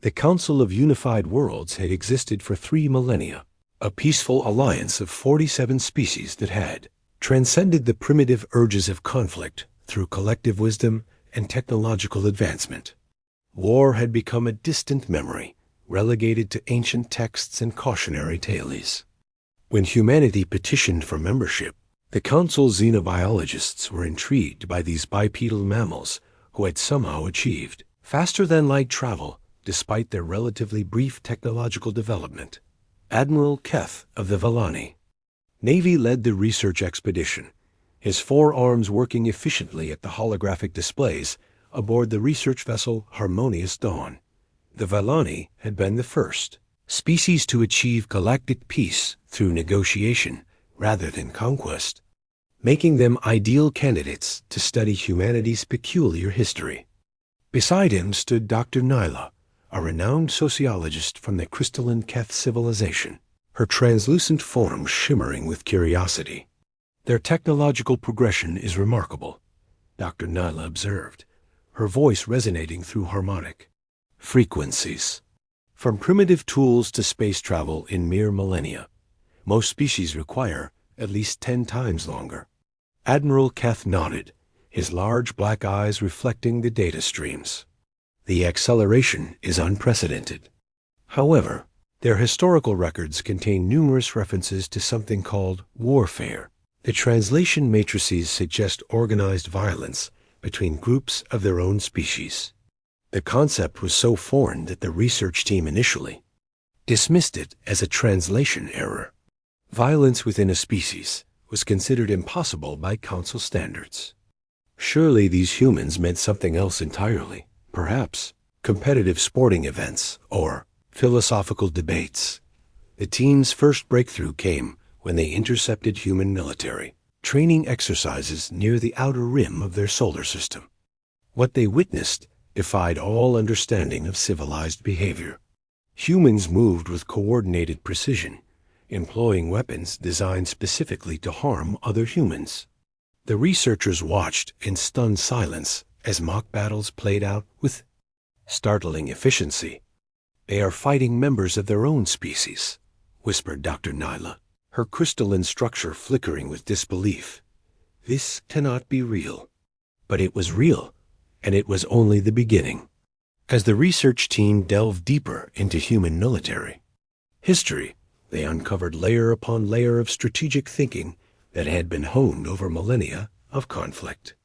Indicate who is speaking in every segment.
Speaker 1: The Council of Unified Worlds had existed for 3 millennia, a peaceful alliance of 47 species that had transcended the primitive urges of conflict through collective wisdom and technological advancement. War had become a distant memory, relegated to ancient texts and cautionary tales. When humanity petitioned for membership, the Council's xenobiologists were intrigued by these bipedal mammals who had somehow achieved faster-than-light travel despite their relatively brief technological development. Admiral Keth of the Vallani Navy led the research expedition, his 4 arms working efficiently at the holographic displays aboard the research vessel Harmonious Dawn. The Vallani had been the first species to achieve galactic peace through negotiation rather than conquest, making them ideal candidates to study humanity's peculiar history. Beside him stood Dr. Nyla, a renowned sociologist from the crystalline Keth civilization, her translucent form shimmering with curiosity. Their technological progression is remarkable, Dr. Nyla observed, her voice resonating through harmonic frequencies. From primitive tools to space travel in mere millennia, most species require at least 10 times longer. Admiral Keth nodded, his large black eyes reflecting the data streams. The acceleration is unprecedented. However, their historical records contain numerous references to something called warfare. The translation matrices suggest organized violence between groups of their own species. The concept was so foreign that the research team initially dismissed it as a translation error. Violence within a species was considered impossible by Council standards. Surely these humans meant something else entirely. Perhaps competitive sporting events or philosophical debates. The team's first breakthrough came when they intercepted human military training exercises near the outer rim of their solar system. What they witnessed defied all understanding of civilized behavior. Humans moved with coordinated precision, employing weapons designed specifically to harm other humans. The researchers watched in stunned silence as mock battles played out with startling efficiency. "They are fighting members of their own species," whispered Dr. Nyla, her crystalline structure flickering with disbelief. This cannot be real. But it was real, and it was only the beginning. As the research team delved deeper into human military history, they uncovered layer upon layer of strategic thinking that had been honed over millennia of conflict.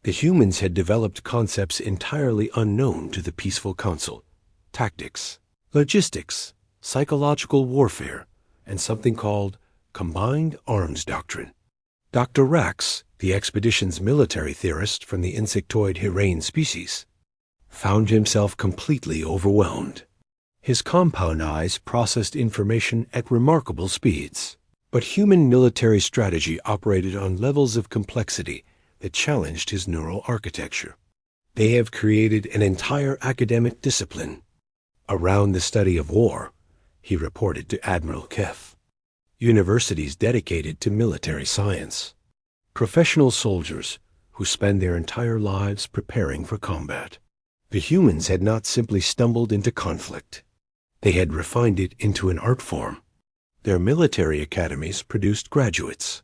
Speaker 1: The humans had developed concepts entirely unknown to the peaceful council: tactics, logistics, psychological warfare, and something called combined arms doctrine. Dr. Rax, the expedition's military theorist from the insectoid Hirane species, found himself completely overwhelmed. His compound eyes processed information at remarkable speeds. But human military strategy operated on levels of complexity that challenged his neural architecture. They have created an entire academic discipline around the study of war, he reported to Admiral Keth. Universities dedicated to military science. Professional soldiers who spend their entire lives preparing for combat. The humans had not simply stumbled into conflict. They had refined it into an art form. Their military academies produced graduates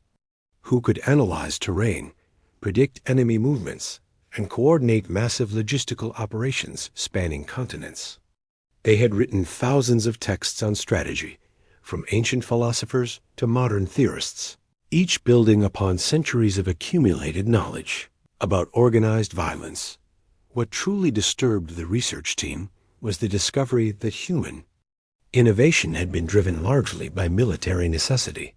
Speaker 1: who could analyze terrain, predict enemy movements, and coordinate massive logistical operations spanning continents. They had written thousands of texts on strategy, from ancient philosophers to modern theorists, each building upon centuries of accumulated knowledge about organized violence. What truly disturbed the research team was the discovery that human innovation had been driven largely by military necessity.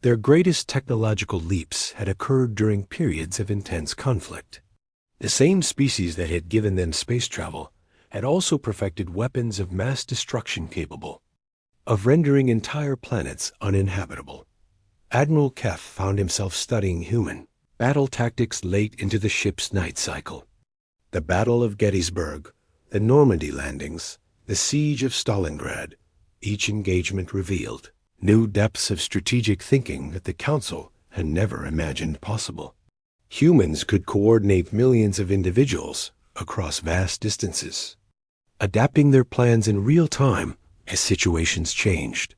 Speaker 1: Their greatest technological leaps had occurred during periods of intense conflict. The same species that had given them space travel had also perfected weapons of mass destruction capable of rendering entire planets uninhabitable. Admiral Keth found himself studying human battle tactics late into the ship's night cycle. The Battle of Gettysburg, the Normandy landings, the Siege of Stalingrad, each engagement revealed new depths of strategic thinking that the Council had never imagined possible. Humans could coordinate millions of individuals across vast distances. adapting their plans in real time as situations changed.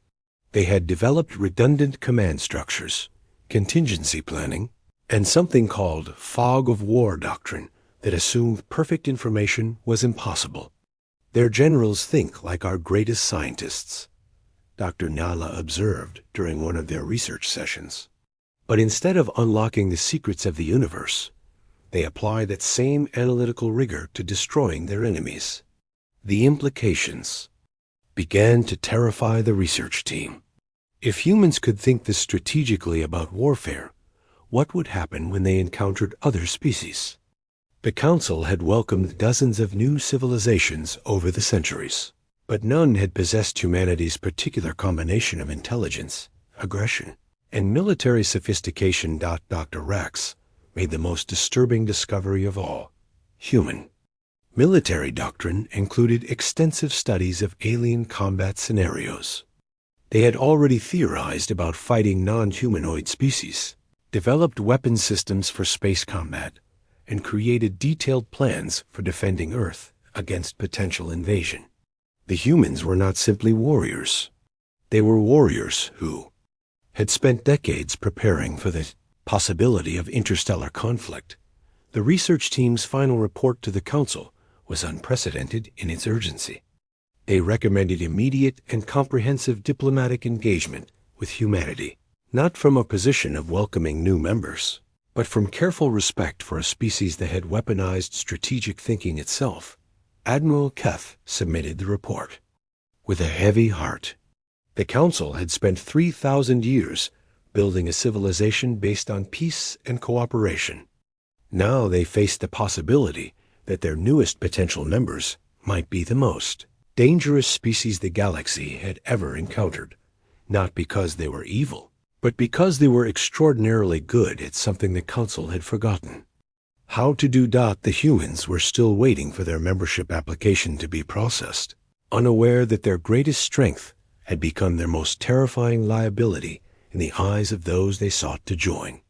Speaker 1: They had developed redundant command structures, contingency planning, and something called fog of war doctrine that assumed perfect information was impossible. Their generals think like our greatest scientists, Dr. Nala observed during one of their research sessions. But instead of unlocking the secrets of the universe, they apply that same analytical rigor to destroying their enemies. The implications began to terrify the research team. If humans could think this strategically about warfare, what would happen when they encountered other species? The Council had welcomed dozens of new civilizations over the centuries, but none had possessed humanity's particular combination of intelligence, aggression, and military sophistication. Dr. Rex made the most disturbing discovery of all: human. Military doctrine included extensive studies of alien combat scenarios. They had already theorized about fighting non-humanoid species, developed weapon systems for space combat, and created detailed plans for defending Earth against potential invasion. The humans were not simply warriors. They were warriors who had spent decades preparing for the possibility of interstellar conflict. The research team's final report to the Council was unprecedented in its urgency. They recommended immediate and comprehensive diplomatic engagement with humanity, not from a position of welcoming new members, but from careful respect for a species that had weaponized strategic thinking itself. Admiral Keth submitted the report. With a heavy heart, the Council had spent 3,000 years building a civilization based on peace and cooperation. Now they faced the possibility that their newest potential members might be the most dangerous species the galaxy had ever encountered, not because they were evil, but because they were extraordinarily good at something the Council had forgotten: how to do. The humans were still waiting for their membership application to be processed, unaware that their greatest strength had become their most terrifying liability in the eyes of those they sought to join.